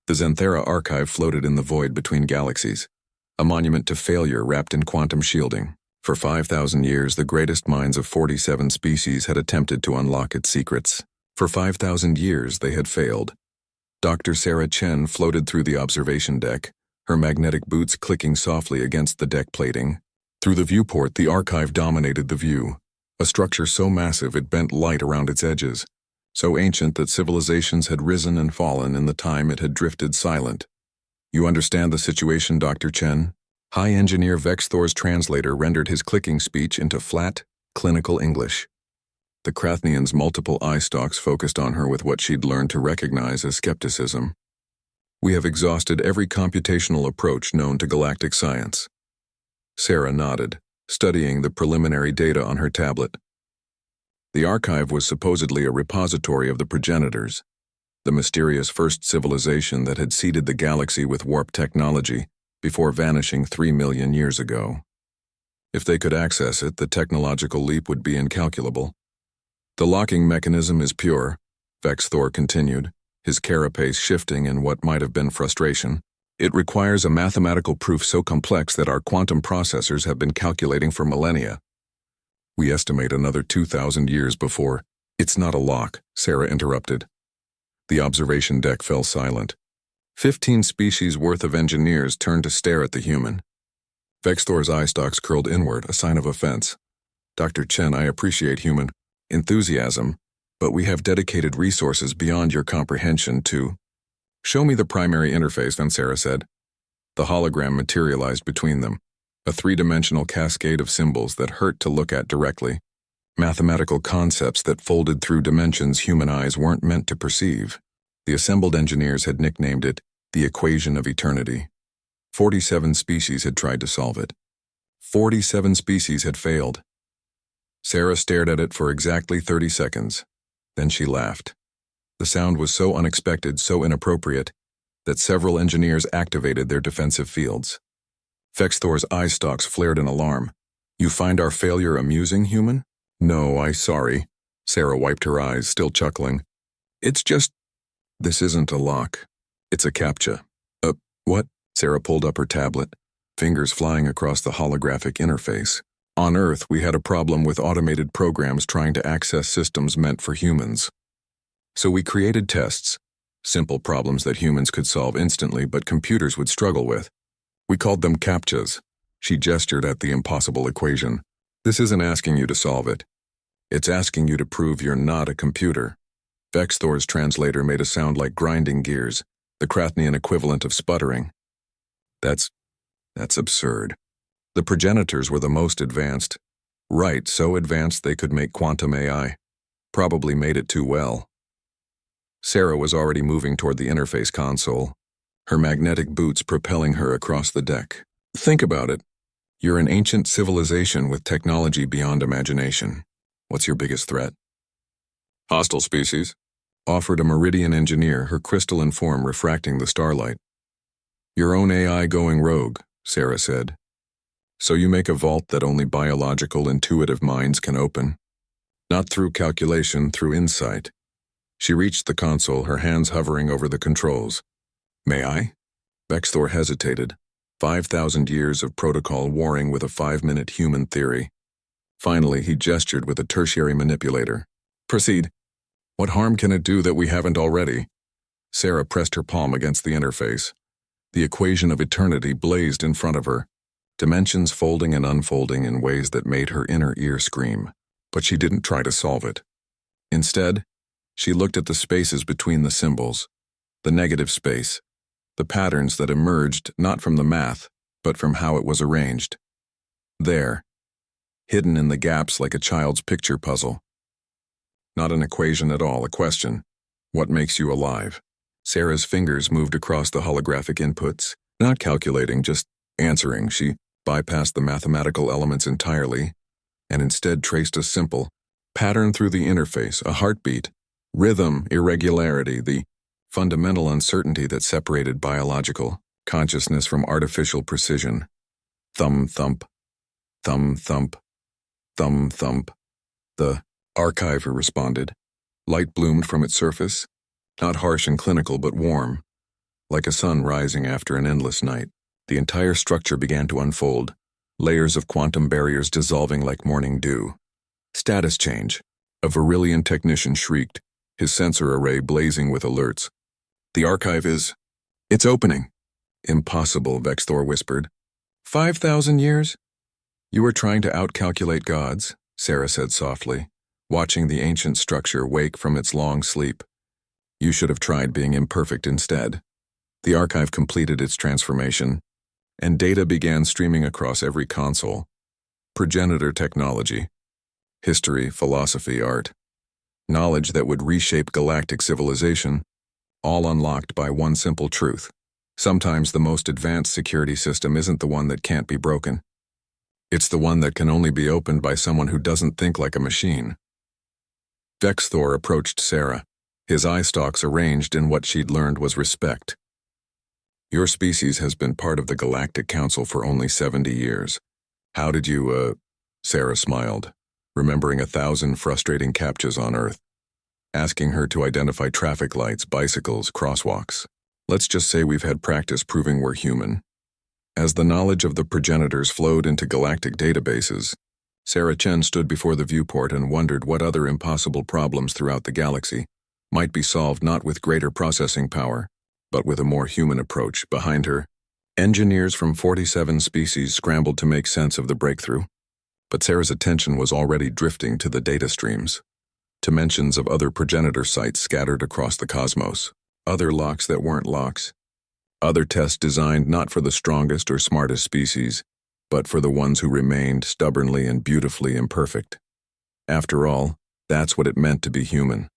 The Xanthera archive floated in the void between galaxies, a monument to failure wrapped in quantum shielding. For 5,000 years, the greatest minds of 47 species had attempted to unlock its secrets. For 5,000 years, they had failed. Dr. Sarah Chen floated through the observation deck, her magnetic boots clicking softly against the deck plating. Through the viewport, the archive dominated the view, a structure so massive it bent light around its edges, so ancient that civilizations had risen and fallen in the time it had drifted silent. "You understand the situation, Dr. Chen?" High Engineer Vexthor's translator rendered his clicking speech into flat, clinical English. The Krathnian's multiple eye stalks focused on her with what she'd learned to recognize as skepticism. "We have exhausted every computational approach known to galactic science." Sarah nodded, studying the preliminary data on her tablet. The archive was supposedly a repository of the progenitors, the mysterious first civilization that had seeded the galaxy with warp technology before vanishing 3 million years ago. If they could access it, the technological leap would be incalculable. "The locking mechanism is pure," Vexthor continued, his carapace shifting in what might have been frustration. "It requires a mathematical proof so complex that our quantum processors have been calculating for millennia. We estimate another 2,000 years before—" "It's not a lock," Sarah interrupted. The observation deck fell silent. 15 species worth of engineers turned to stare at the human. Vexthor's eye stalks curled inward, a sign of offense. "Dr. Chen, I appreciate human enthusiasm, but we have dedicated resources beyond your comprehension to—" "Show me the primary interface," Van Sarah said. The hologram materialized between them, a three-dimensional cascade of symbols that hurt to look at directly, mathematical concepts that folded through dimensions human eyes weren't meant to perceive. The assembled engineers had nicknamed it the equation of eternity. 47 species had tried to solve it. 47 species had failed. Sarah stared at it for exactly 30 seconds. Then she laughed. The sound was so unexpected, so inappropriate, that several engineers activated their defensive fields. Vexthor's eye stalks flared in alarm. "You find our failure amusing, human?" "No, sorry." Sarah wiped her eyes, still chuckling. "It's just—" "This isn't a lock. It's a CAPTCHA." What?" Sarah pulled up her tablet, fingers flying across the holographic interface. "On Earth, we had a problem with automated programs trying to access systems meant for humans. So we created tests, simple problems that humans could solve instantly but computers would struggle with. We called them CAPTCHAs." She gestured at the impossible equation. "This isn't asking you to solve it. It's asking you to prove you're not a computer." Vexthor's translator made a sound like grinding gears, the Krathnian equivalent of sputtering. That's absurd. The progenitors were the most advanced. Right, so advanced they could make quantum AI. Probably made it too well." Sarah was already moving toward the interface console, her magnetic boots propelling her across the deck. "Think about it. You're an ancient civilization with technology beyond imagination. What's your biggest threat?" "Hostile species," offered a Meridian engineer, her crystalline form refracting the starlight. "Your own AI going rogue," Sarah said. "So you make a vault that only biological, intuitive minds can open. Not through calculation, through insight." She reached the console, her hands hovering over the controls. "May I?" Vexthor hesitated. 5,000 years of protocol warring with a 5-minute human theory. Finally, he gestured with a tertiary manipulator. "Proceed. What harm can it do that we haven't already?" Sarah pressed her palm against the interface. The equation of eternity blazed in front of her, dimensions folding and unfolding in ways that made her inner ear scream. But she didn't try to solve it. Instead, she looked at the spaces between the symbols, the negative space, the patterns that emerged not from the math, but from how it was arranged. There, hidden in the gaps like a child's picture puzzle. Not an equation at all, a question. What makes you alive? Sarah's fingers moved across the holographic inputs, not calculating, just answering. She bypassed the mathematical elements entirely, and instead traced a simple pattern through the interface, a heartbeat, rhythm, irregularity, the fundamental uncertainty that separated biological consciousness from artificial precision. Thumb thump, thumb thump, thumb thump. The archiver responded. Light bloomed from its surface, not harsh and clinical but warm. Like a sun rising after an endless night, the entire structure began to unfold, layers of quantum barriers dissolving like morning dew. Status change. A Virillian technician shrieked, his sensor array blazing with alerts. The archive is... It's opening. Impossible, Vexthor whispered. 5,000 years? You were trying to outcalculate gods, Sarah said softly, watching the ancient structure wake from its long sleep. You should have tried being imperfect instead. The archive completed its transformation, and data began streaming across every console. Progenitor technology. History, philosophy, art. Knowledge that would reshape galactic civilization, all unlocked by one simple truth. Sometimes the most advanced security system isn't the one that can't be broken. It's the one that can only be opened by someone who doesn't think like a machine. Vexthor approached Sarah, his eye stalks arranged in what she'd learned was respect. Your species has been part of the Galactic Council for only 70 years. How did you, Sarah smiled, remembering 1,000 frustrating captchas on Earth, asking her to identify traffic lights, bicycles, crosswalks. Let's just say we've had practice proving we're human. As the knowledge of the progenitors flowed into galactic databases, Sarah Chen stood before the viewport and wondered what other impossible problems throughout the galaxy might be solved not with greater processing power, but with a more human approach. Behind her, engineers from 47 species scrambled to make sense of the breakthrough. But Sarah's attention was already drifting to the data streams, to mentions of other progenitor sites scattered across the cosmos, other locks that weren't locks, other tests designed not for the strongest or smartest species, but for the ones who remained stubbornly and beautifully imperfect. After all, that's what it meant to be human.